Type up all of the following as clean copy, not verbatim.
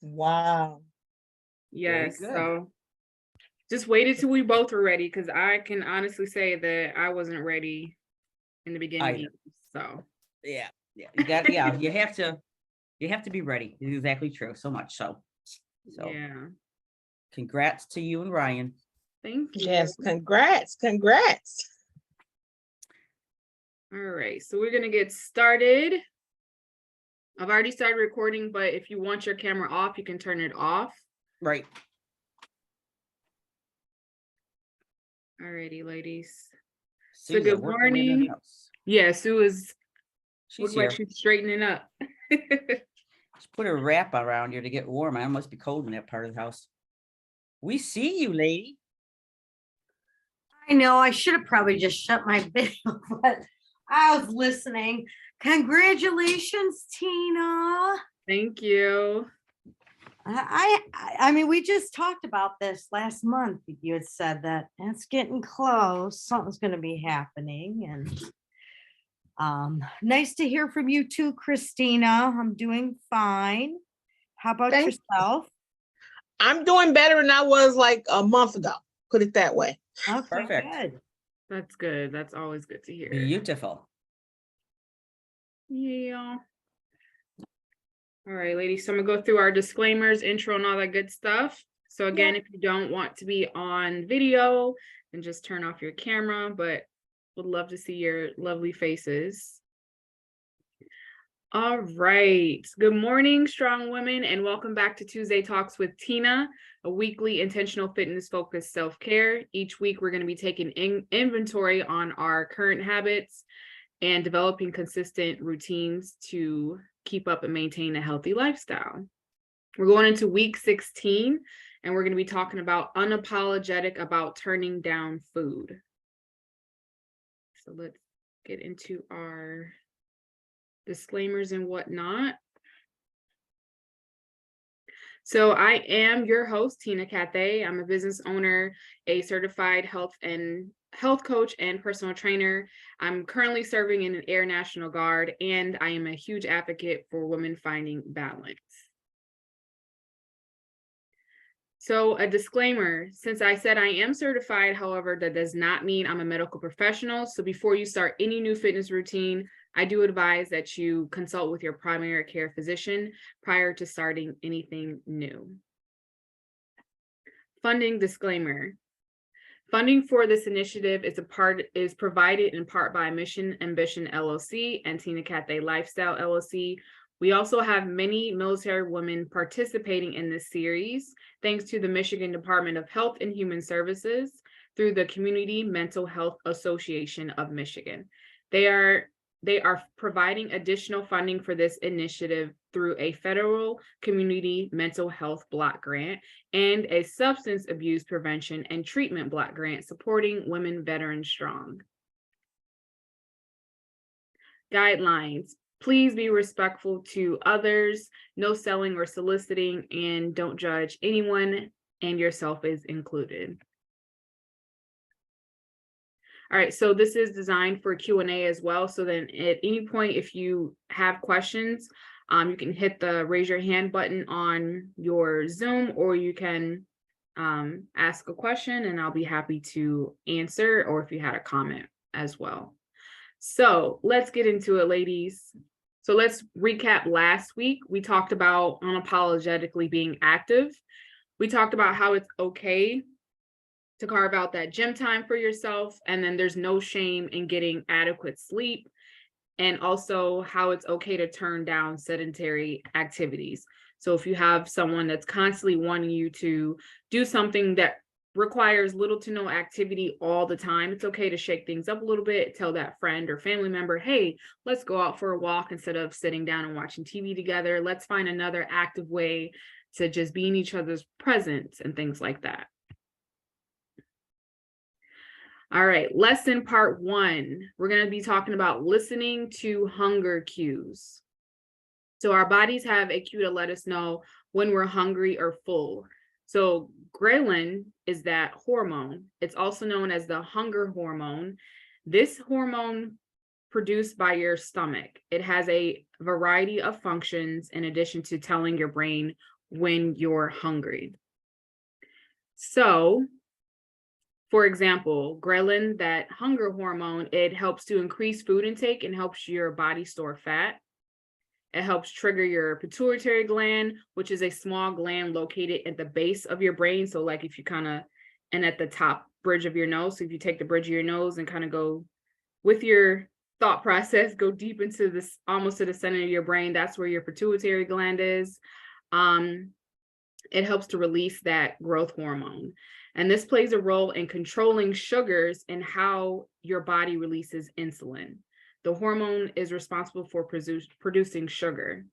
Wow. Yes. Very good. So just waited till we both were ready, because I can honestly say that I wasn't ready in the beginning. Either. So Yeah. You have to be ready. It's exactly true. So much so. So yeah. congrats to you and Ryan. Thank you. Yes, congrats. All right, so we're gonna get started. I've already started recording, but if you want your camera off, you can turn it off. Right. Alrighty, ladies. Sue's good working in the morning. house. Yeah, Sue is She's looks here. like she's straightening up. Just put a wrap around here to get warm. I must be cold in that part of the house. We see you, lady. I know I should have probably just shut my video, but I was listening. Congratulations, Teena. Thank you. I mean, we just talked about this last month. You had said that it's getting close. Something's going to be happening, and nice to hear from you too, Christina. I'm doing fine. How about Thank yourself? I'm doing better than I was like a month ago. Put it that way. Okay, Perfect. good. That's good. That's always good to hear. Beautiful. Yeah. All right, ladies. So I'm gonna go through our disclaimers, intro, and all that good stuff. So again, if you don't want to be on video, then just turn off your camera, but would love to see your lovely faces. All right. Good morning, strong women, and welcome back to Tuesday Talks with Teena, a weekly intentional fitness focused self-care. Each week, we're going to be taking inventory on our current habits and developing consistent routines to keep up and maintain a healthy lifestyle. We're going into week 16, and we're going to be talking about unapologetic about turning down food. So let's get into our disclaimers and whatnot. So I am your host, Teena Cathay. I'm a business owner, a certified health coach and personal trainer. I'm currently serving in an Air National Guard, and I am a huge advocate for women finding balance. So a disclaimer, since I said I am certified, however, that does not mean I'm a medical professional. So before you start any new fitness routine, I do advise that you consult with your primary care physician prior to starting anything new. Funding disclaimer. Funding for this initiative is provided in part by Mission Ambition LLC and Teena Cathay Lifestyle LLC. We also have many military women participating in this series, thanks to the Michigan Department of Health and Human Services through the Community Mental Health Association of Michigan. They are providing additional funding for this initiative through a federal community mental health block grant and a substance abuse prevention and treatment block grant supporting Women Veterans Strong. Guidelines. Please be respectful to others, no selling or soliciting, and don't judge anyone, and yourself is included. All right, so this is designed for Q&A as well. So then at any point, if you have questions, you can hit the raise your hand button on your Zoom, or you can ask a question and I'll be happy to answer, or if you had a comment as well. So let's get into it, ladies. So let's recap last week. We talked about unapologetically being active. We talked about how it's okay to carve out that gym time for yourself, and then there's no shame in getting adequate sleep, and also how it's okay to turn down sedentary activities. So if you have someone that's constantly wanting you to do something that requires little to no activity all the time, it's okay to shake things up a little bit, tell that friend or family member, hey, let's go out for a walk instead of sitting down and watching TV together. Let's find another active way to just be in each other's presence and things like that. All right, lesson part 1. We're going to be talking about listening to hunger cues. So our bodies have a cue to let us know when we're hungry or full. So ghrelin is that hormone. It's also known as the hunger hormone. This hormone produced by your stomach. It has a variety of functions in addition to telling your brain when you're hungry. So, for example, ghrelin, that hunger hormone, it helps to increase food intake and helps your body store fat. It helps trigger your pituitary gland, which is a small gland located at the base of your brain. So like if you and at the top bridge of your nose. So if you take the bridge of your nose and kind of go with your thought process, go deep into this, almost to the center of your brain, that's where your pituitary gland is. It helps to release that growth hormone. And this plays a role in controlling sugars and how your body releases insulin. The hormone is responsible for producing sugar.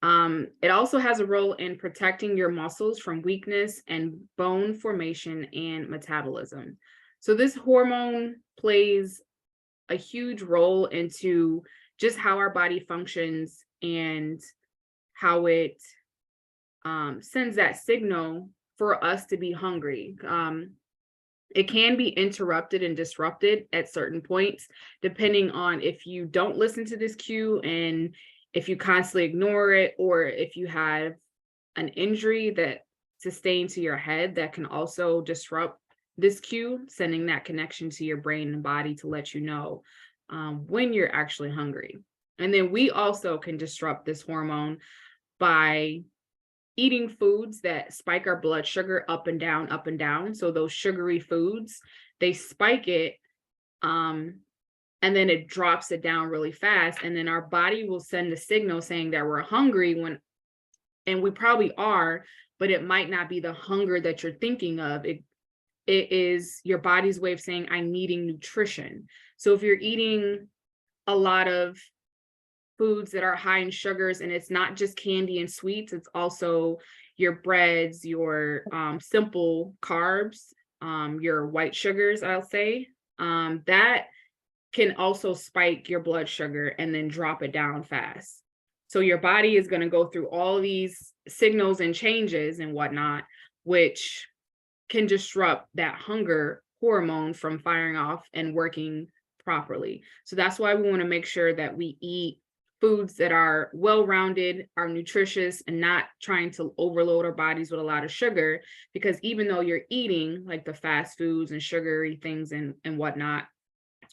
It also has a role in protecting your muscles from weakness and bone formation and metabolism. So this hormone plays a huge role into just how our body functions and how it sends that signal for us to be hungry. It can be interrupted and disrupted at certain points, depending on if you don't listen to this cue and if you constantly ignore it, or if you have an injury that sustained to your head that can also disrupt this cue, sending that connection to your brain and body to let you know when you're actually hungry. And then we also can disrupt this hormone by eating foods that spike our blood sugar up and down, up and down. So those sugary foods, they spike it, and then it drops it down really fast. And then our body will send a signal saying that we're hungry and we probably are, but it might not be the hunger that you're thinking of. It is your body's way of saying, I'm needing nutrition. So if you're eating a lot of foods that are high in sugars, and it's not just candy and sweets, it's also your breads, your simple carbs, your white sugars, I'll say, that can also spike your blood sugar and then drop it down fast. So your body is going to go through all these signals and changes and whatnot, which can disrupt that hunger hormone from firing off and working properly. So that's why we want to make sure that we eat foods that are well-rounded, are nutritious, and not trying to overload our bodies with a lot of sugar, because even though you're eating like the fast foods and sugary things and whatnot,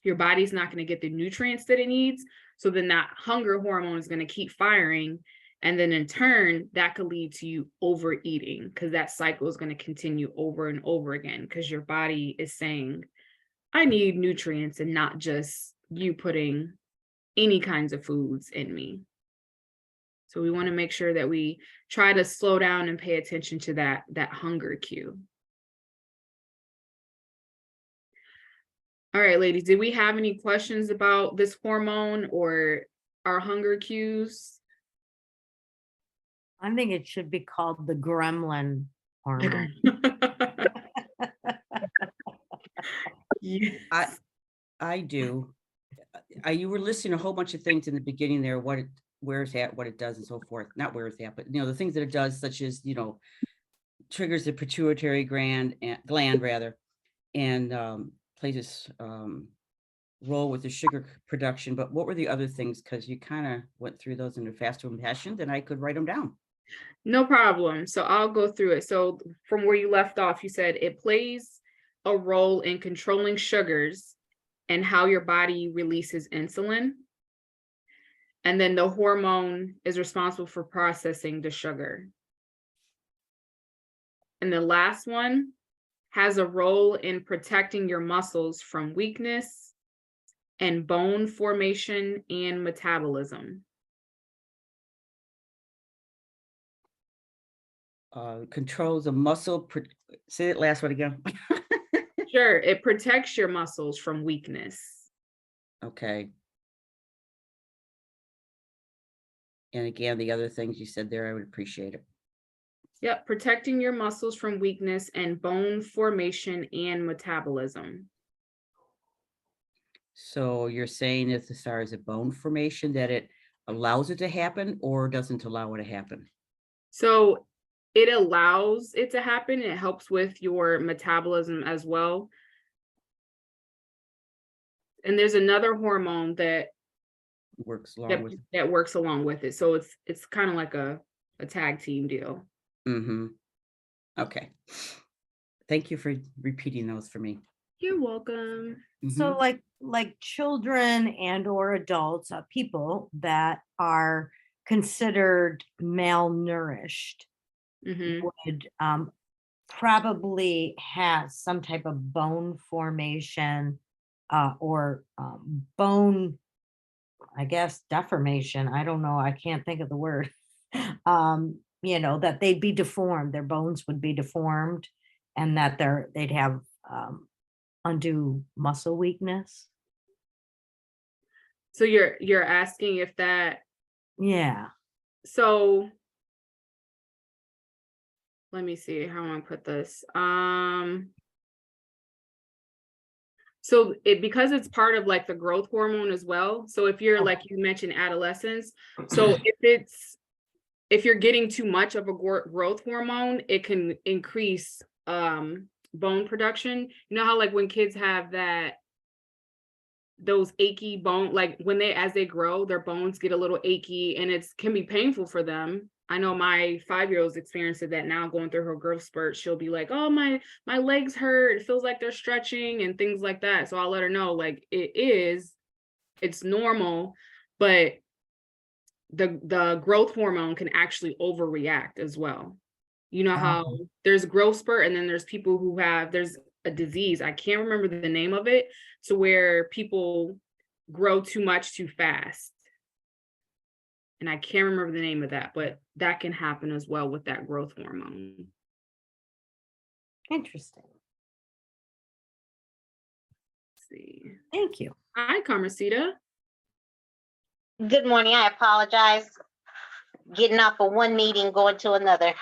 your body's not going to get the nutrients that it needs. So then that hunger hormone is going to keep firing. And then in turn, that could lead to you overeating, because that cycle is going to continue over and over again, because your body is saying, I need nutrients, and not just you putting any kinds of foods in me. So we want to make sure that we try to slow down and pay attention to that hunger cue. All right, ladies, did we have any questions about this hormone or our hunger cues? I think it should be called the gremlin hormone. Yes. I do. You were listing a whole bunch of things in the beginning there, where it's at, what it does and so forth. Not where it's at, but the things that it does, such as, triggers the pituitary gland rather, and plays this role with the sugar production. But what were the other things? Because you kind of went through those in a faster fashion than I could write them down. No problem. So I'll go through it. So from where you left off, you said it plays a role in controlling sugars and how your body releases insulin. And then the hormone is responsible for processing the sugar. And the last one has a role in protecting your muscles from weakness and bone formation and metabolism. Controls the muscle. Say that last one again. Sure, it protects your muscles from weakness. Okay. And again, the other things you said there, I would appreciate it. Yep, protecting your muscles from weakness and bone formation and metabolism. So you're saying if the SAR is a bone formation, that it allows it to happen or doesn't allow it to happen? So it allows it to happen. It helps with your metabolism as well. And there's another hormone that Works along with it. that works along with it. So it's kind of like a a tag team deal. Mm-hmm. Okay. Thank you for repeating those for me. You're welcome. So Mhm. like children and or adults, people that are considered malnourished Mm-hmm. would probably have some type of bone formation or bone, I guess, deformation. I don't know. I can't think of the word. That they'd be deformed. Their bones would be deformed, and that they'd have undue muscle weakness. So you're asking if that, Yeah. so let me see how I'm gonna put this. So because it's part of like the growth hormone as well. So if you're like you mentioned adolescence, so if you're getting too much of a growth hormone, it can increase bone production. You know how like when kids have those achy bone, like when as they grow, their bones get a little achy and can be painful for them. I know my 5-year-old's experiencing that now, going through her growth spurt. She'll be like, oh, my legs hurt. It feels like they're stretching and things like that. So I'll let her know, like, it's normal, but the growth hormone can actually overreact as well. You know how there's growth spurt, and then there's people who there's a disease, I can't remember the name of it, to where people grow too much too fast. And I can't remember the name of that, but that can happen as well with that growth hormone. Interesting. Let's see. Thank you. Hi, Carmencita. Good morning. I apologize. Getting off of one meeting, going to another.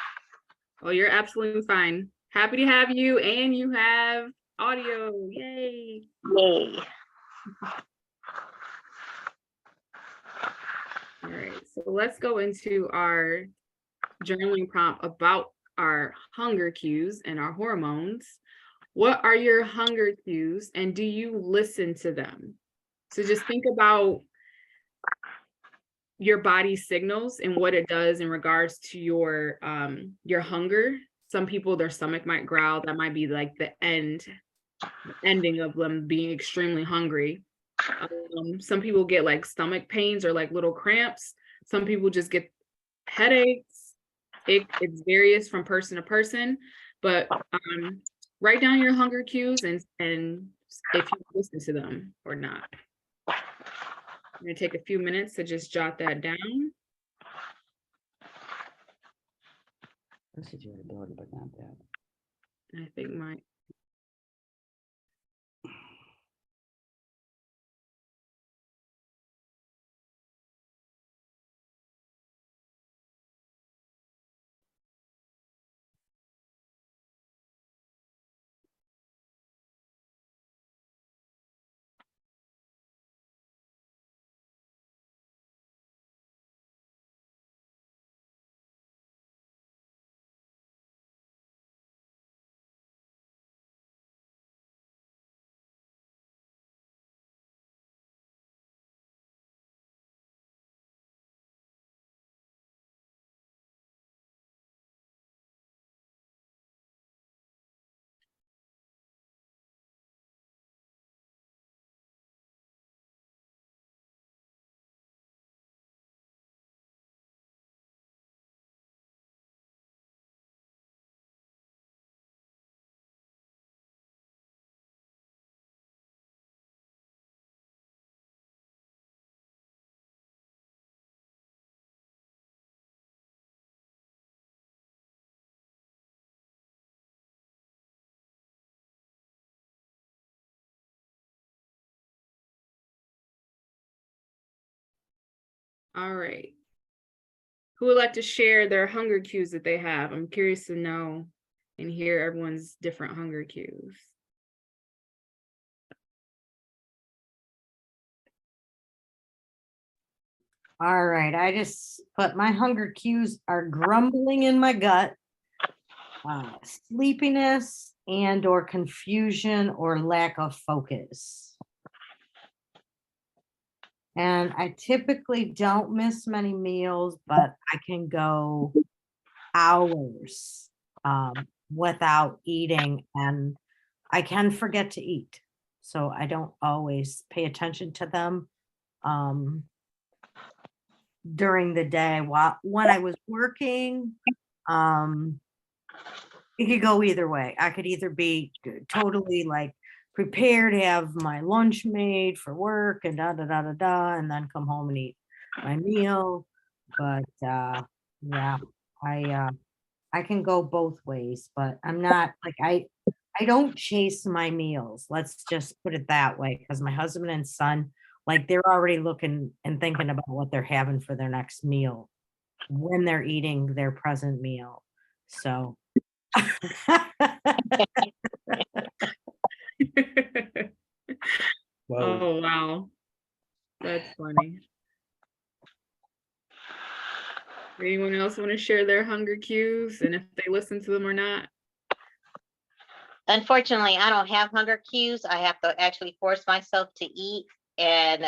Oh, you're absolutely fine. Happy to have you, and you have audio. Yay. Yay. All right, so let's go into our journaling prompt about our hunger cues and our hormones. What are your hunger cues, and do you listen to them? So just think about your body signals and what it does in regards to your hunger. Some people, their stomach might growl. That might be like the ending of them being extremely hungry. Some people get like stomach pains or like little cramps. Some people just get headaches. It's various from person to person, but write down your hunger cues and if you listen to them or not. I'm going to take a few minutes to just jot that down. This is your ability, but not that. I think all right. Who would like to share their hunger cues that they have? I'm curious to know and hear everyone's different hunger cues. All right. I just put my hunger cues are grumbling in my gut, sleepiness and or confusion or lack of focus. And I typically don't miss many meals, but I can go hours without eating, and I can forget to eat. So I don't always pay attention to them um, during the day. While when I was working, um, it could go either way. I could either be totally like prepared, have my lunch made for work and da da da da da, and then come home and eat my meal. But yeah, I can go both ways, but I'm not like I don't chase my meals. Let's just put it that way, because my husband and son, like they're already looking and thinking about what they're having for their next meal when they're eating their present meal. So Oh, wow. That's funny. Anyone else want to share their hunger cues and if they listen to them or not? Unfortunately, I don't have hunger cues. I have to actually force myself to eat, and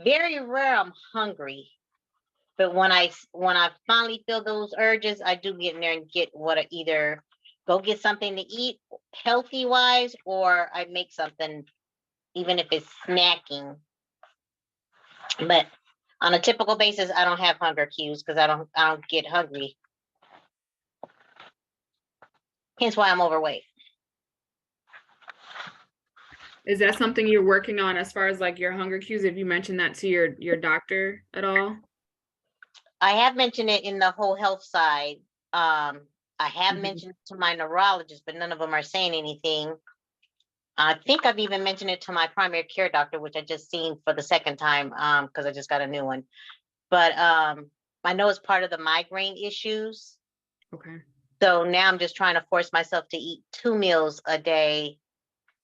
very rare I'm hungry. But when I finally feel those urges, I do get in there and get what I either go get something to eat healthy wise, or I make something, even if it's snacking. But on a typical basis, I don't have hunger cues because I don't get hungry. Hence why I'm overweight. Is that something you're working on as far as like your hunger cues? Have you mentioned that to your doctor at all? I have mentioned it in the whole health side. I have Mhm. mentioned it to my neurologist, but none of them are saying anything. I think I've even mentioned it to my primary care doctor, which I just seen for the second time because I just got a new one. But I know it's part of the migraine issues. Okay. So now I'm just trying to force myself to eat 2 meals a day.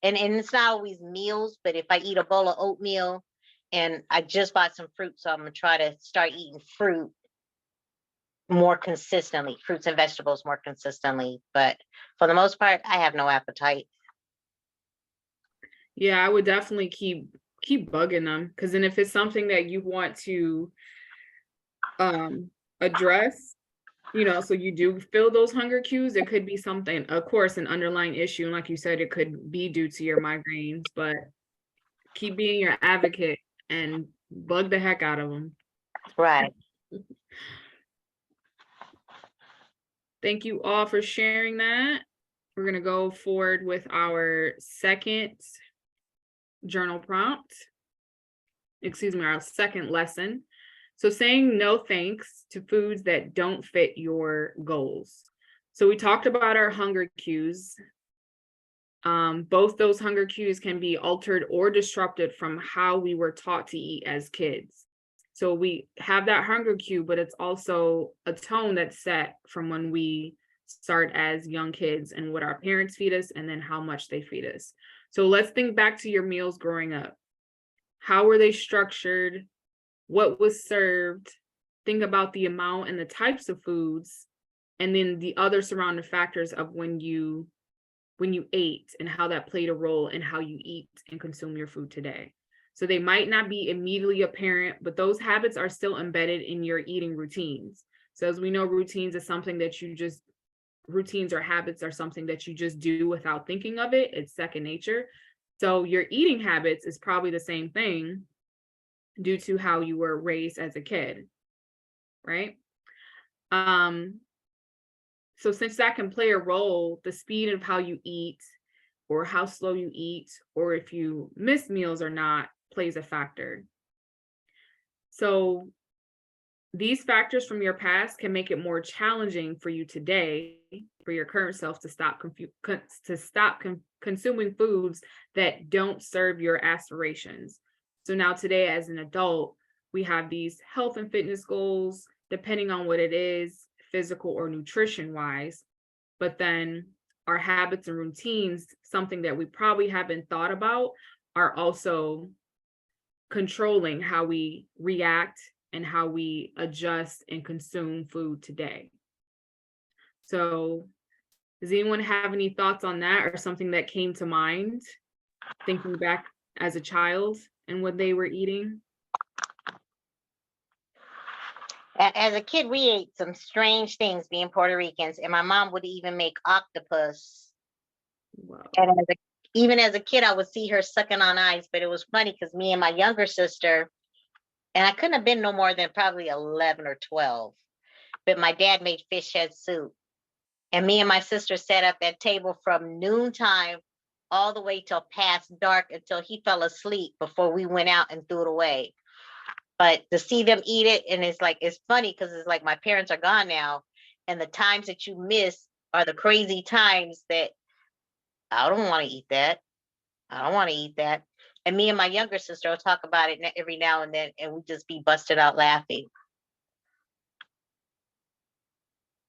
And it's not always meals, but if I eat a bowl of oatmeal, and I just bought some fruit, so I'm gonna try to start eating fruit more consistently, fruits and vegetables more consistently. But for the most part, I have no appetite. Yeah, I would definitely keep bugging them, because then if it's something that you want to address, so you do feel those hunger cues, it could be something, of course, an underlying issue. And like you said, it could be due to your migraines, but keep being your advocate and bug the heck out of them. Right. Thank you all for sharing that. We're going to go forward with our second journal prompt. Excuse me, our second lesson. So saying no thanks to foods that don't fit your goals. So we talked about our hunger cues. Both those hunger cues can be altered or disrupted from how we were taught to eat as kids. So we have that hunger cue, but it's also a tone that's set from when we start as young kids and what our parents feed us and then how much they feed us. So let's think back to your meals growing up. How were they structured? What was served? Think about the amount and the types of foods, and then the other surrounding factors of when you ate and how that played a role in how you eat and consume your food today. So they might not be immediately apparent, but those habits are still embedded in your eating routines. So as we know, routines or habits are something that you just do without thinking of it. It's second nature. So your eating habits is probably the same thing due to how you were raised as a kid, right? So since that can play a role, the speed of how you eat or how slow you eat, or if you miss meals or not, plays a factor. So these factors from your past can make it more challenging for you today, for your current self, to stop consuming foods that don't serve your aspirations. So now today, as an adult, we have these health and fitness goals, depending on what it is, physical or nutrition wise. But then our habits and routines, something that we probably haven't thought about, are also controlling how we react and how we adjust and consume food today. So does anyone have any thoughts on that or something that came to mind thinking back as a child and what they were eating? As a kid, we ate some strange things being Puerto Ricans, and my mom would even make octopus. Wow. And even as a kid, I would see her sucking on ice, but it was funny because me and my younger sister, and I couldn't have been no more than probably 11 or 12, but my dad made fish head soup. And me and my sister sat at that table from noontime all the way till past dark until he fell asleep before we went out and threw it away. But to see them eat it, and it's funny because it's like my parents are gone now, and the times that you miss are the crazy times that I don't want to eat that. I don't want to eat that. And me and my younger sister will talk about it every now and then, and we just be busted out laughing.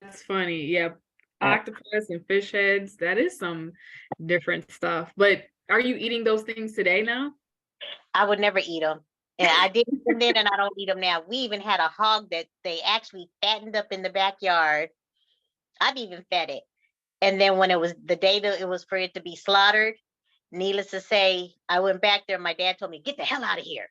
That's funny. Yeah. Octopus and fish heads. That is some different stuff. But are you eating those things today now? I would never eat them. And I didn't eat them then, and I don't eat them now. We even had a hog that they actually fattened up in the backyard. I've even fed it. And then when it was the day that it was for it to be slaughtered, needless to say, I went back there. My dad told me, "Get the hell out of here."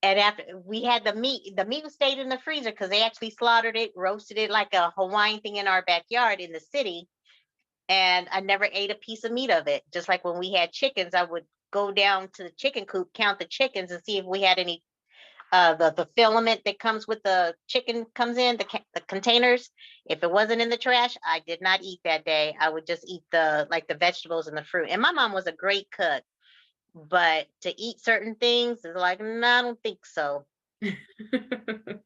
And after we had the meat stayed in the freezer because they actually slaughtered it, roasted it like a Hawaiian thing in our backyard in the city. And I never ate a piece of meat of it. Just like when we had chickens, I would go down to the chicken coop, count the chickens, and see if we had any the filament that comes with the chicken comes in the containers. If it wasn't in the trash, I did not eat that day. I would just eat the vegetables and the fruit. And my mom was a great cook, but to eat certain things is like, no, I don't think so. Because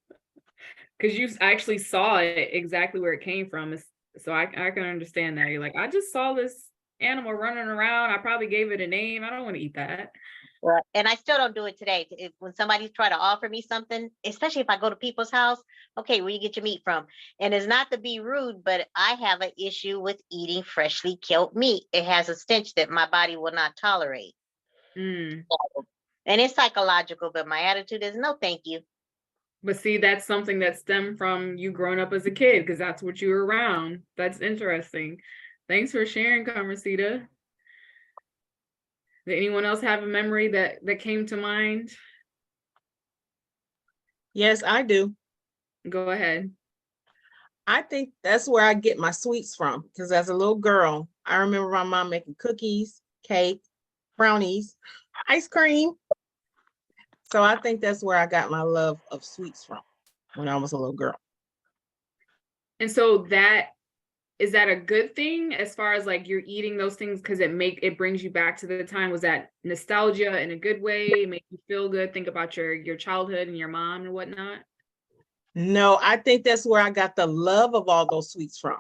you actually saw it exactly where it came from. So I can understand that. You're like, I just saw this animal running around. I probably gave it a name. I don't want to eat that. Well, and I still don't do it today. When somebody's trying to offer me something, especially if I go to people's house, okay, where you get your meat from? And it's not to be rude, but I have an issue with eating freshly killed meat. It has a stench that my body will not tolerate. Mm. And it's psychological, but my attitude is no, thank you. But see, that's something that stemmed from you growing up as a kid, because that's what you were around. That's interesting. Thanks for sharing, Carmencita. Did anyone else have a memory that came to mind? Yes, I do. Go ahead. I think that's where I get my sweets from. Because as a little girl, I remember my mom making cookies, cake, brownies, ice cream. So I think that's where I got my love of sweets from when I was a little girl. And so is that a good thing as far as like you're eating those things because it brings you back to the time? Was that nostalgia in a good way? Make you feel good, think about your childhood and your mom and whatnot? No, I think that's where I got the love of all those sweets from.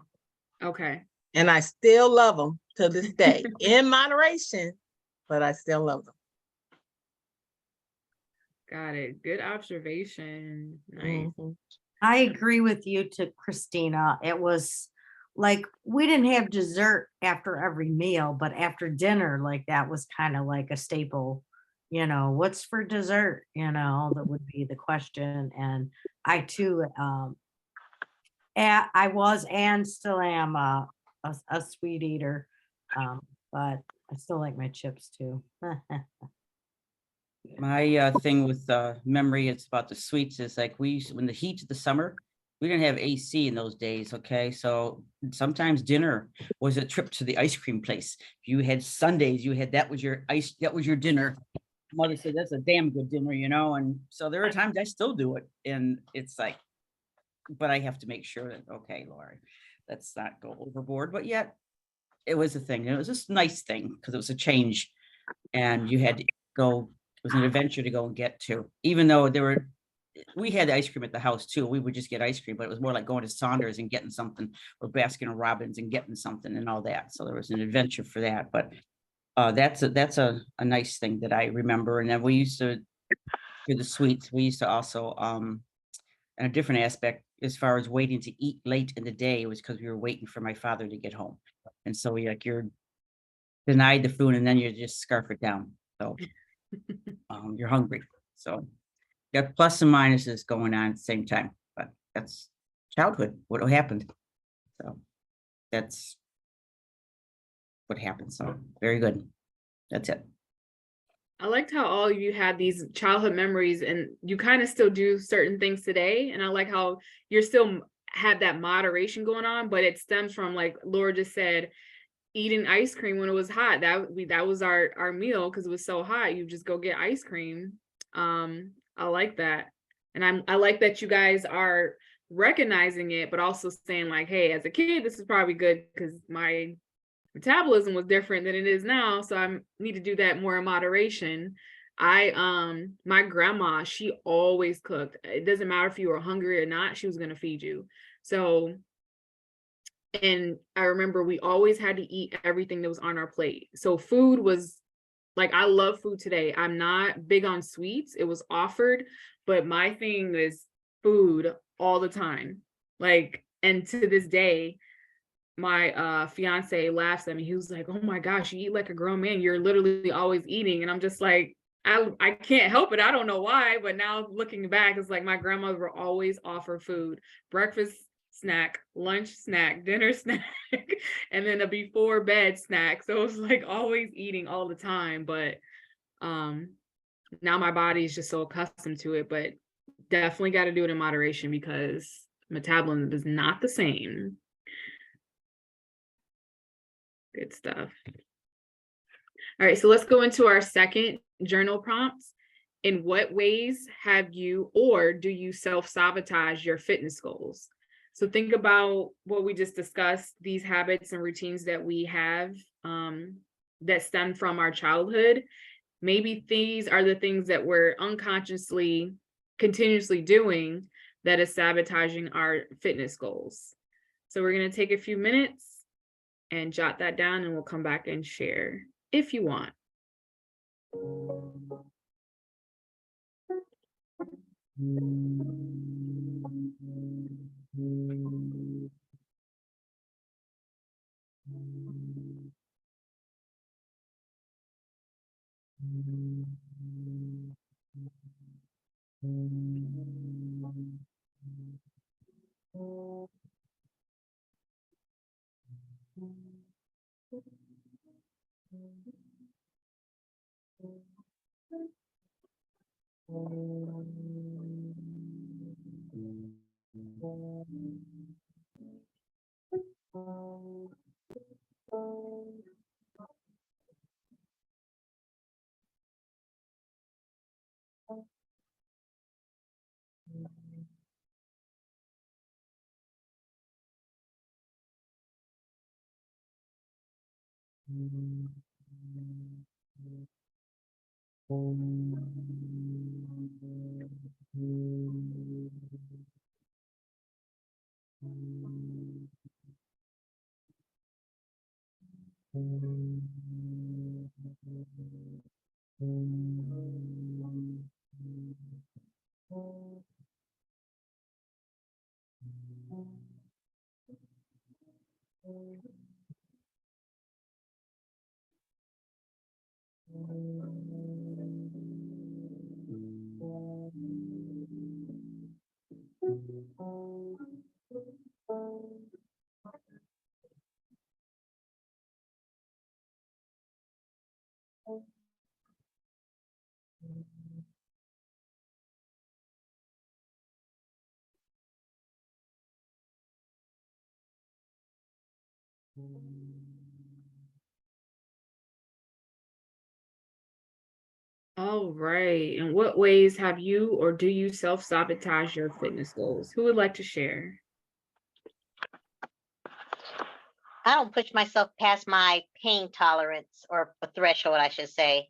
Okay. And I still love them to this day in moderation, but I still love them. Got it. Good observation. Nice. Mhm. I agree with you to Christina. It was like we didn't have dessert after every meal, but after dinner, like that was kind of like a staple. What's for dessert? That would be the question. And I too, I was and still am a sweet eater, but I still like my chips too. My thing with memory, it's about the sweets, is like when the heat of the summer, we didn't have AC in those days. Okay, so sometimes dinner was a trip to the ice cream place. You had Sundays, that was your dinner. Mother said that's a damn good dinner, and so there are times I still do it, and it's like, but I have to make sure that, okay, Lord, let's not go overboard. But yet it was a thing. It was just a nice thing because it was a change, and you had to go. It was an adventure to go and get to, even though we had ice cream at the house too. We would just get ice cream, but it was more like going to Saunders and getting something, or Baskin and Robbins and getting something and all that. So there was an adventure for that. But that's a nice thing that I remember. And then we used to do the sweets. We used to also, in a different aspect, as far as waiting to eat late in the day, it was because we were waiting for my father to get home. And so you're denied the food and then you just scarf it down. So you're hungry. So got plus and minuses going on at the same time, but that's childhood, what happened. So that's what happened. So very good. That's it. I liked how all of you had these childhood memories and you kind of still do certain things today. And I like how you're still have that moderation going on, but it stems from, like Laura just said, eating ice cream when it was hot. That was our meal because it was so hot. You just go get ice cream. I like that. And I like that you guys are recognizing it, but also saying like, hey, as a kid, this is probably good because my metabolism was different than it is now. So I need to do that more in moderation. My grandma, she always cooked. It doesn't matter if you were hungry or not, she was gonna feed you. So, and I remember we always had to eat everything that was on our plate. So food was like, I love food today. I'm not big on sweets. It was offered, but my thing is food all the time. Like, and to this day, my fiance laughs at me. He was like, "Oh my gosh, you eat like a grown man. You're literally always eating." And I'm just like, I can't help it. I don't know why, but now looking back, it's like my grandmother would always offer food, breakfast snack, lunch snack, dinner snack, and then a before bed snack. So it was like always eating all the time. But now my body is just so accustomed to it, but definitely got to do it in moderation because metabolism is not the same. Good stuff. All right, so let's go into our second journal prompts. In what ways have you or do you self-sabotage your fitness goals? So think about what we just discussed, these habits and routines that we have that stem from our childhood. Maybe these are the things that we're unconsciously, continuously doing that is sabotaging our fitness goals. So we're going to take a few minutes and jot that down, and we'll come back and share if you want. All right. In what ways have you or do you self-sabotage your fitness goals? Who would like to share? I don't push myself past my pain tolerance or a threshold, I should say.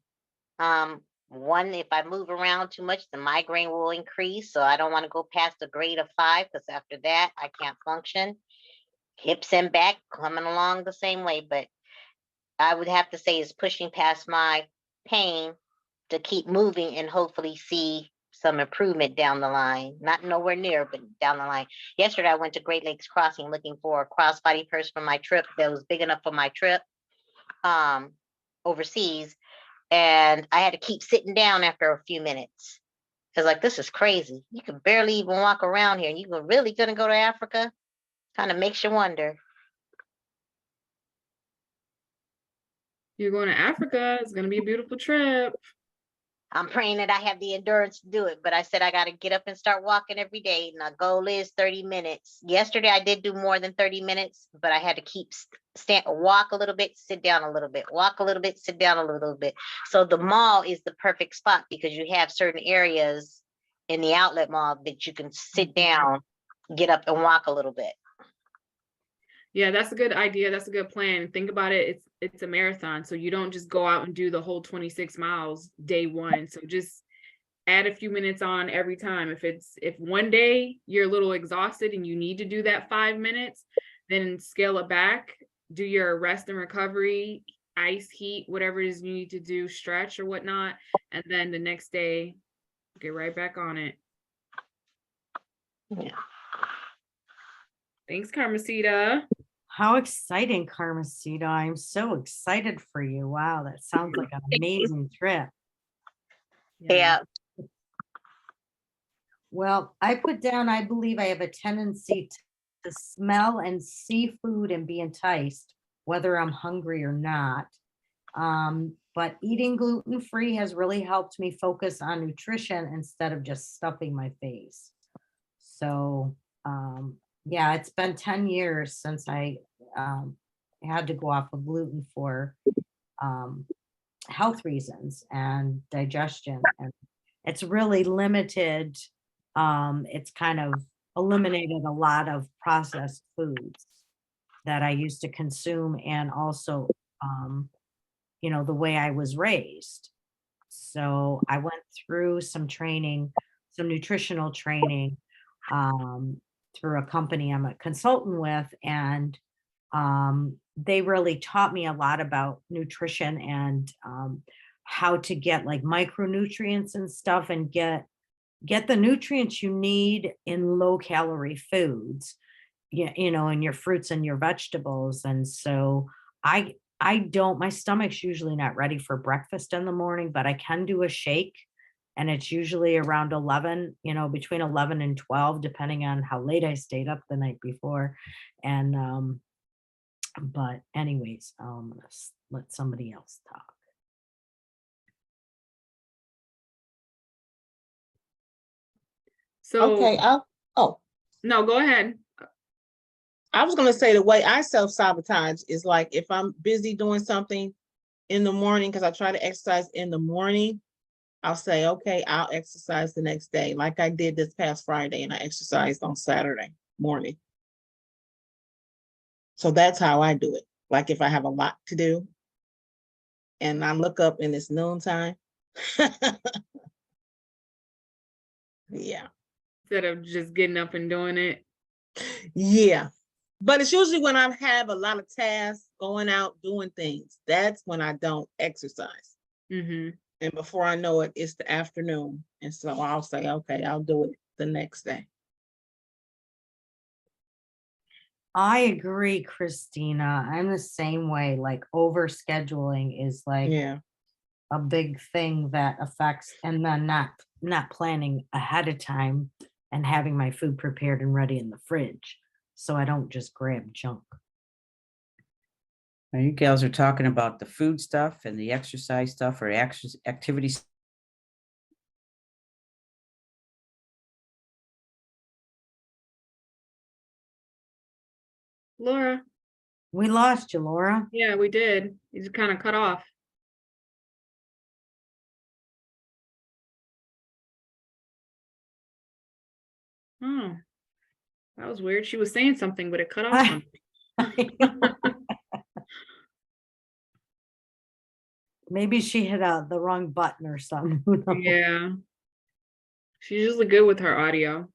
One, if I move around too much, the migraine will increase. So I don't want to go past a grade of 5 because after that, I can't function. Hips and back coming along the same way. But I would have to say is pushing past my pain to keep moving and hopefully see some improvement down the line. Not nowhere near, but down the line. Yesterday, I went to Great Lakes Crossing looking for a crossbody purse for my trip that was big enough for my trip overseas. And I had to keep sitting down after a few minutes. I was like, this is crazy. You can barely even walk around here. And you really gonna go to Africa? Kind of makes you wonder. You're going to Africa. It's going to be a beautiful trip. I'm praying that I have the endurance to do it, but I said I got to get up and start walking every day. And the goal is 30 minutes. Yesterday I did do more than 30 minutes, but I had to keep walk a little bit, sit down a little bit, walk a little bit, sit down a little bit. So the mall is the perfect spot because you have certain areas in the outlet mall that you can sit down, get up and walk a little bit. Yeah, that's a good idea. That's a good plan. Think about it. It's a marathon. So you don't just go out and do the whole 26 miles day one. So just add a few minutes on every time. If one day you're a little exhausted and you need to do that 5 minutes, then scale it back, do your rest and recovery, ice, heat, whatever it is you need to do, stretch or whatnot. And then the next day, get right back on it. Yeah. Thanks, Carmesita. How exciting, Carmesita. I'm so excited for you. Wow, that sounds like an amazing trip. Yeah. Well, I put down, I believe I have a tendency to smell and see food and be enticed, whether I'm hungry or not. But eating gluten-free has really helped me focus on nutrition instead of just stuffing my face. So, yeah, it's been 10 years since I had to go off of gluten for health reasons and digestion. And it's really limited. It's kind of eliminated a lot of processed foods that I used to consume, and also, the way I was raised. So I went through some training, some nutritional training, through a company I'm a consultant with, and they really taught me a lot about nutrition and how to get like micronutrients and stuff, and get the nutrients you need in low calorie foods, in your fruits and your vegetables. And so I don't, my stomach's usually not ready for breakfast in the morning, but I can do a shake, and it's usually around 11, between 11 and 12, depending on how late I stayed up the night before. And but anyways, let's let somebody else talk. So Okay, no, go ahead. I was gonna say the way I self-sabotage is like if I'm busy doing something in the morning, because I try to exercise in the morning, I'll say, okay, I'll exercise the next day, like I did this past Friday, and I exercised on Saturday morning. So that's how I do it. Like if I have a lot to do and I look up and it's noontime. Yeah. Instead of just getting up and doing it. Yeah. But it's usually when I have a lot of tasks, going out, doing things. That's when I don't exercise. Mm-hmm. And before I know it, it's the afternoon. And so I'll say, okay, I'll do it the next day. I agree, Christina. I'm the same way. Like overscheduling is like Yeah. a big thing that affects, and then not planning ahead of time and having my food prepared and ready in the fridge, so I don't just grab junk. Now you gals are talking about the food stuff and the exercise stuff or activities. Laura. We lost you, Laura. Yeah, we did. You just kind of cut off. Oh, that was weird. She was saying something, but it cut off on Maybe she hit the wrong button or something. Who knows? Yeah. She's usually good with her audio.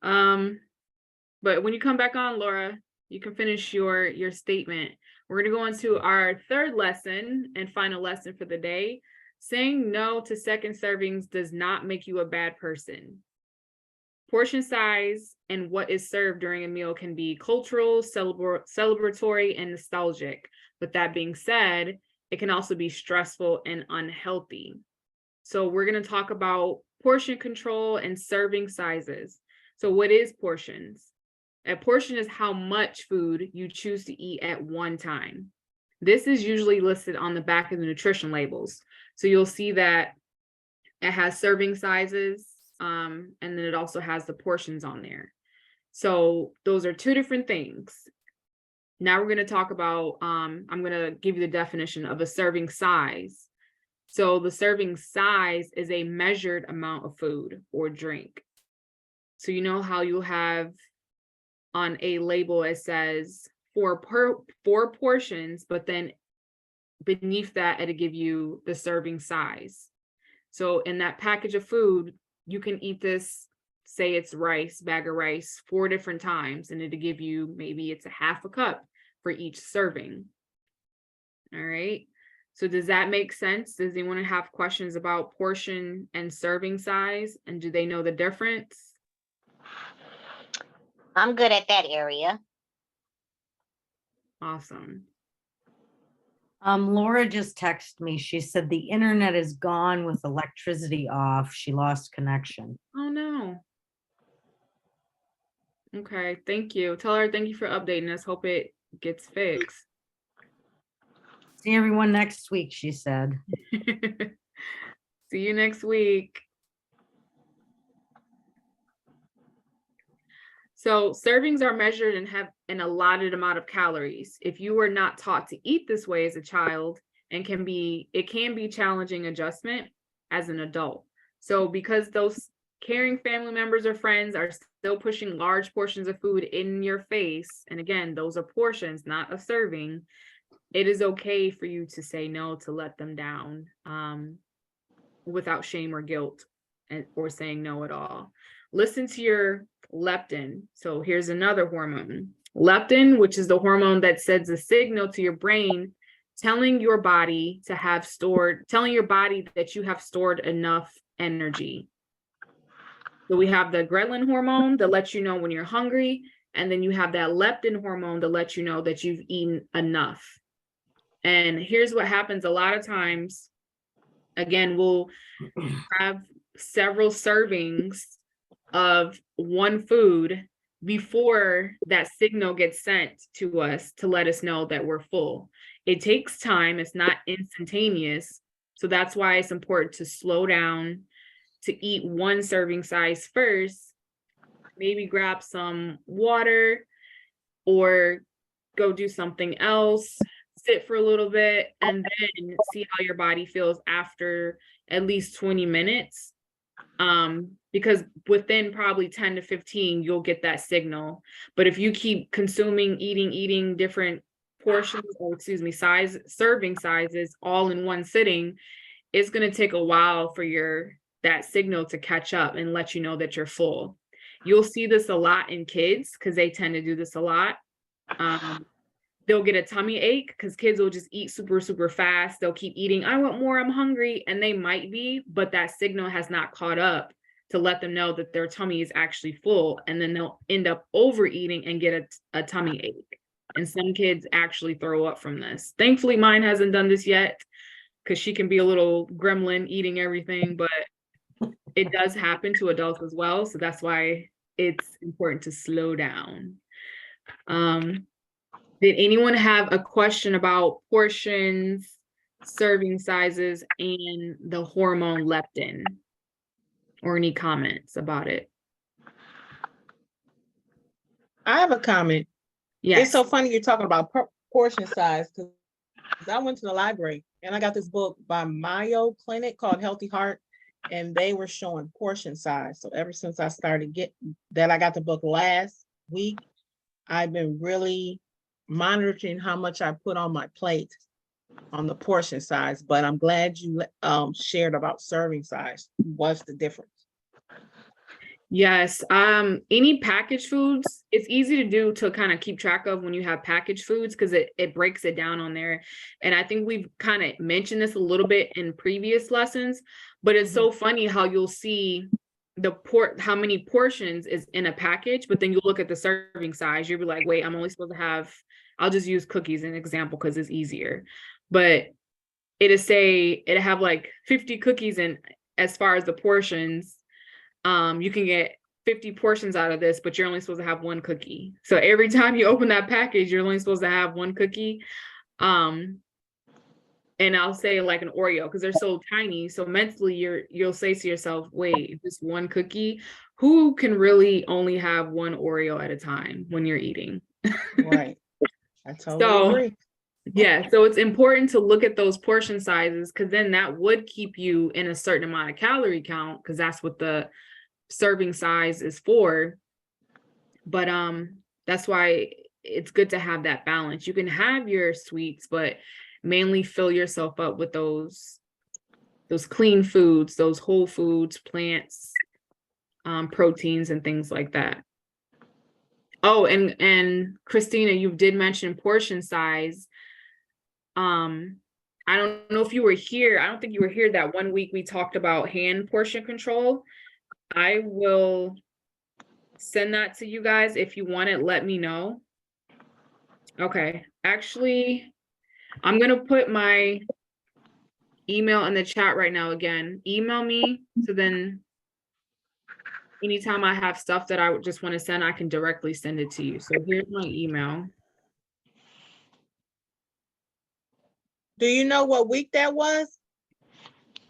But when you come back on, Laura, you can finish your statement. We're going to go into our third lesson and final lesson for the day. Saying no to second servings does not make you a bad person. Portion size and what is served during a meal can be cultural, celebratory, and nostalgic. With that being said, it can also be stressful and unhealthy. So we're going to talk about portion control and serving sizes. So what is portions? A portion is how much food you choose to eat at one time. This is usually listed on the back of the nutrition labels. So you'll see that it has serving sizes, and then it also has the portions on there. So those are two different things. Now we're going to talk about, I'm going to give you the definition of a serving size. So the serving size is a measured amount of food or drink. So you know how you'll have on a label, it says four portions, but then beneath that, it'll give you the serving size. So in that package of food, you can eat this, say it's rice, bag of rice, 4 different times, and it'll give you, maybe it's a half a cup for each serving. All right. So does that make sense? Does anyone have questions about portion and serving size? And do they know the difference? I'm good at that area. Awesome. Laura just texted me. She said the internet is gone with electricity off. She lost connection. Oh no. Okay, thank you. Tell her thank you for updating us. Hope it gets fixed. See everyone next week, she said. See you next week. So servings are measured and have an allotted amount of calories. If you were not taught to eat this way as a child, and it can be challenging adjustment as an adult. So because those caring family members or friends are still pushing large portions of food in your face, and again, those are portions, not a serving, it is okay for you to say no, to let them down, without shame or guilt, or saying no at all. Listen to your leptin. So here's another hormone. Leptin, which is the hormone that sends a signal to your brain, telling your body that you have stored enough energy. So we have the ghrelin hormone that lets you know when you're hungry, and then you have that leptin hormone that lets you know that you've eaten enough. And here's what happens a lot of times. Again, we'll have several servings of one food before that signal gets sent to us to let us know that we're full. It takes time. It's not instantaneous. So that's why it's important to slow down, to eat one serving size first, maybe grab some water or go do something else, sit for a little bit, and then see how your body feels after at least 20 minutes. Because within probably 10 to 15, you'll get that signal. But if you keep consuming, eating different portions, or serving sizes all in one sitting, it's going to take a while for that signal to catch up and let you know that you're full. You'll see this a lot in kids because they tend to do this a lot. They'll get a tummy ache because kids will just eat super, super fast. They'll keep eating. I want more. I'm hungry. And they might be, but that signal has not caught up to let them know that their tummy is actually full. And then they'll end up overeating and get a tummy ache. And some kids actually throw up from this. Thankfully, mine hasn't done this yet because she can be a little gremlin eating everything, but it does happen to adults as well. So that's why it's important to slow down. Did anyone have a question about portions, serving sizes, and the hormone leptin? Or any comments about it? I have a comment. Yes. It's so funny you're talking about portion size, because I went to the library and I got this book by Mayo Clinic called Healthy Heart, and they were showing portion size. So ever since I started I got the book last week, I've been really monitoring how much I put on my plate on the portion size. But I'm glad you shared about serving size. What's the difference? Yes. Any packaged foods, it's easy to do to kind of keep track of when you have packaged foods because it breaks it down on there. And I think we've kind of mentioned this a little bit in previous lessons, but it's so funny how you'll see how many portions is in a package, but then you look at the serving size, you'll be like, wait, I'm only supposed to have, I'll just use cookies as an example because it's easier. But it'll have like 50 cookies in as far as the portions. You can get 50 portions out of this, but you're only supposed to have one cookie. So every time you open that package, you're only supposed to have one cookie. And and I'll say like an Oreo because they're so tiny. So mentally you'll say to yourself, wait, just one cookie? Who can really only have one Oreo at a time when you're eating? Right. I totally So agree. yeah, so it's important to look at those portion sizes because then that would keep you in a certain amount of calorie count because that's what the serving size is for. But that's why it's good to have that balance. You can have your sweets, but mainly fill yourself up with those clean foods, those whole foods, plants, proteins and things like that. Oh, and Christina, you did mention portion size. I don't know if you were here. I don't think you were here that one week we talked about hand portion control. I will send that to you guys. If you want it, let me know. Okay. Actually, I'm going to put my email in the chat right now again. Email me so then anytime I have stuff that I would just want to send, I can directly send it to you. So here's my email. Do you know what week that was?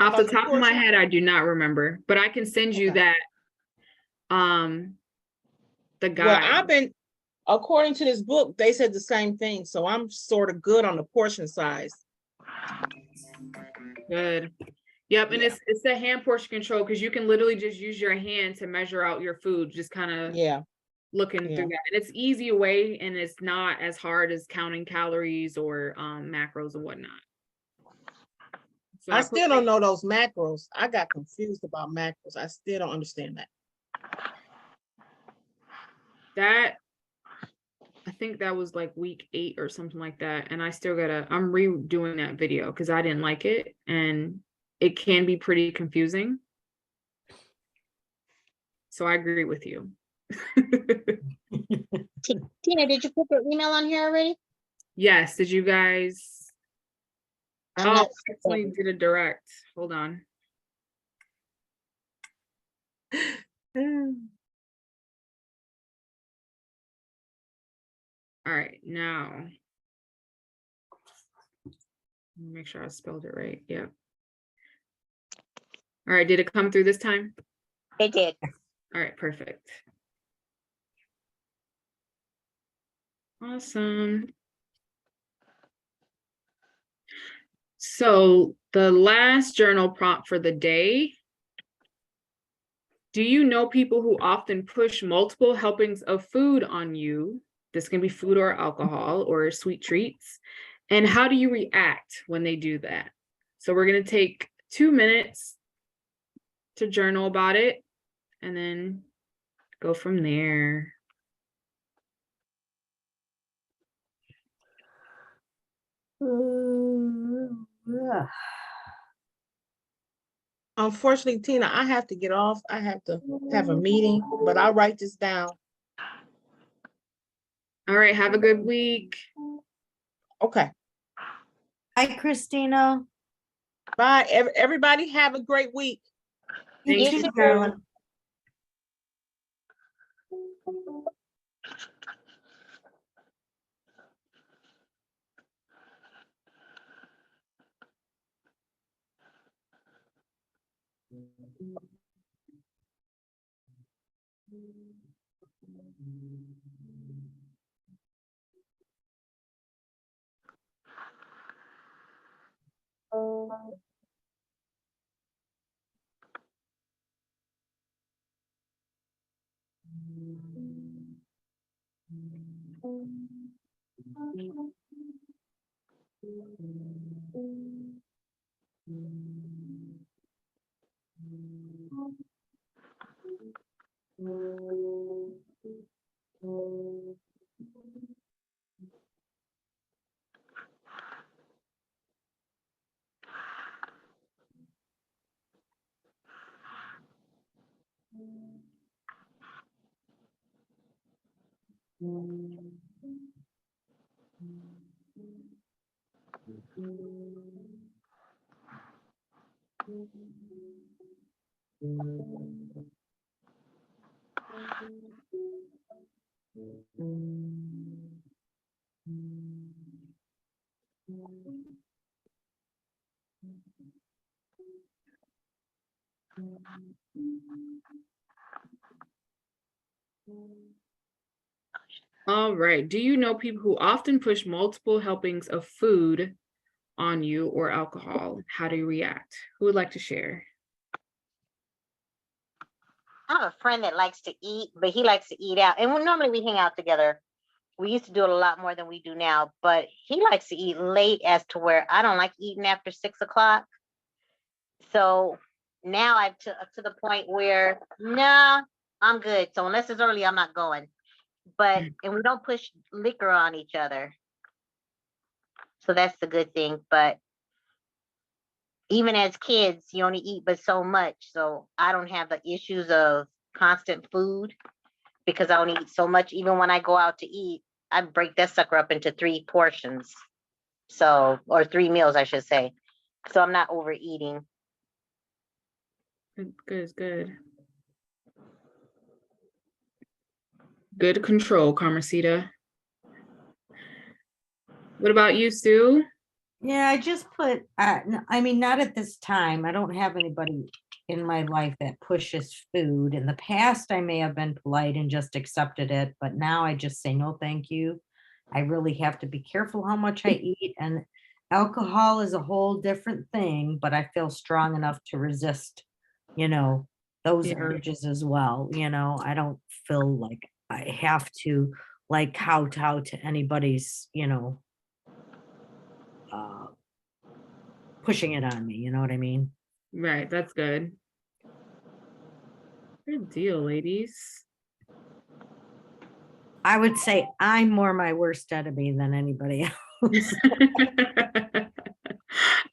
Off the About the top of my portion? head, I do not remember, but I can send you Okay. that the Well, guide. according to this book, they said the same thing. So I'm sort of good on the portion size. Good. Yep, and Yeah. it's the hand portion control because you can literally just use your hand to measure out your food, just kind of Yeah. looking Yeah. through that. And it's easy way and it's not as hard as counting calories or macros and whatnot. So I put still my- don't know those macros. I got confused about macros. I still don't understand that. that. I think that was like week 8 or something like that. And I still I'm redoing that video because I didn't like it and it can be pretty confusing. So I agree with you. Tina, did you put your email on here already? Yes, did you guys? I'm Oh, not. I actually did a direct. Hold on. All right, now. Make sure I spelled it right. Yeah. All right, did it come through this time? It did. All right, perfect. Awesome. So the last journal prompt for the day. Do you know people who often push multiple helpings of food on you? This can be food or alcohol or sweet treats. And how do you react when they do that? So we're going to take 2 minutes to journal about it and then go from there. Unfortunately, Tina, I have to get off. I have to have a meeting, but I'll write this down. All right, have a good week. Okay. Hi, Christina. Bye. Everybody have a great week. You Thank too, you. Carolyn. All right. Do you know people who often push multiple helpings of food on you or alcohol? How do you react? Who would like to share? I have a friend that likes to eat, but he likes to eat out. And normally we hang out together. We used to do it a lot more than we do now, but he likes to eat late as to where I don't like eating after 6 o'clock. So now I've to the point where, nah, I'm good. So unless it's early, I'm not going. But, and we don't push liquor on each other. So that's the good thing. But even as kids, you only eat but so much. So I don't have the issues of constant food because I only eat so much. Even when I go out to eat, I break that sucker up into 3 portions. So, or 3 meals, I should say. So I'm not overeating. Good, good. Good control, Carmencita. What about you, Sue? Yeah, I just put, I mean, not at this time. I don't have anybody in my life that pushes food. In the past, I may have been polite and just accepted it, but now I just say, no, thank you. I really have to be careful how much I eat. And alcohol is a whole different thing, but I feel strong enough to resist, those Yeah. urges as well. I don't feel like I have to like kowtow to anybody's, pushing it on me, you know what I mean? Right, that's good. Good deal, ladies. I would say I'm more my worst enemy than anybody else.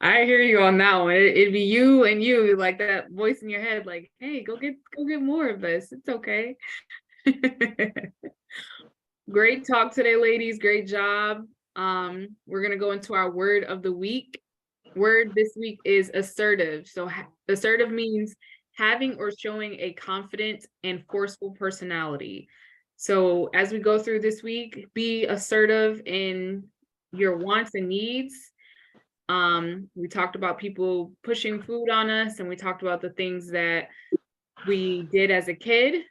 I hear you on that one. It'd be you and you, like that voice in your head, like, hey, go get more of this. It's okay. Great talk today, ladies. Great job. We're gonna go into our word of the week. Word this week is assertive. So assertive means having or showing a confident and forceful personality. So as we go through this week, be assertive in your wants and needs. We talked about people pushing food on us, and we talked about the things that we did as a kid.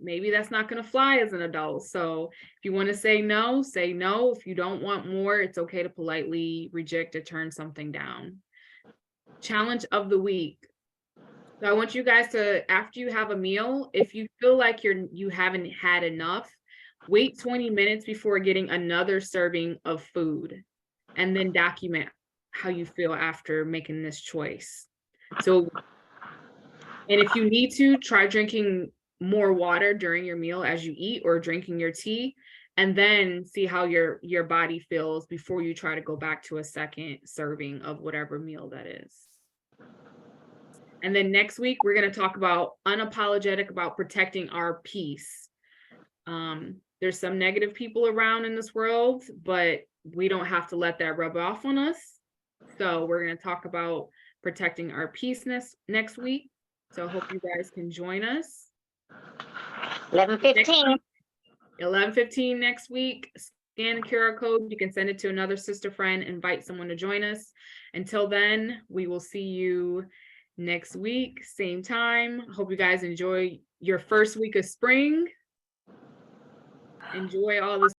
Maybe that's not going to fly as an adult. So if you want to say no, say no. If you don't want more, it's okay to politely reject or turn something down. Challenge of the week. So I want you guys to, after you have a meal, if you feel like you haven't had enough, wait 20 minutes before getting another serving of food, and then document how you feel after making this choice. So, and if you need to, try drinking more water during your meal as you eat, or drinking your tea, and then see how your body feels before you try to go back to a second serving of whatever meal that is. And then next week, we're going to talk about unapologetic about protecting our peace. There's some negative people around in this world, but we don't have to let that rub off on us. So we're going to talk about protecting our peace next week. So I hope you guys can join us. 11:15. 11:15 next week. Scan the QR code. You can send it to another sister friend, invite someone to join us. Until then, we will see you next week, same time. Hope you guys enjoy your first week of spring. Enjoy all this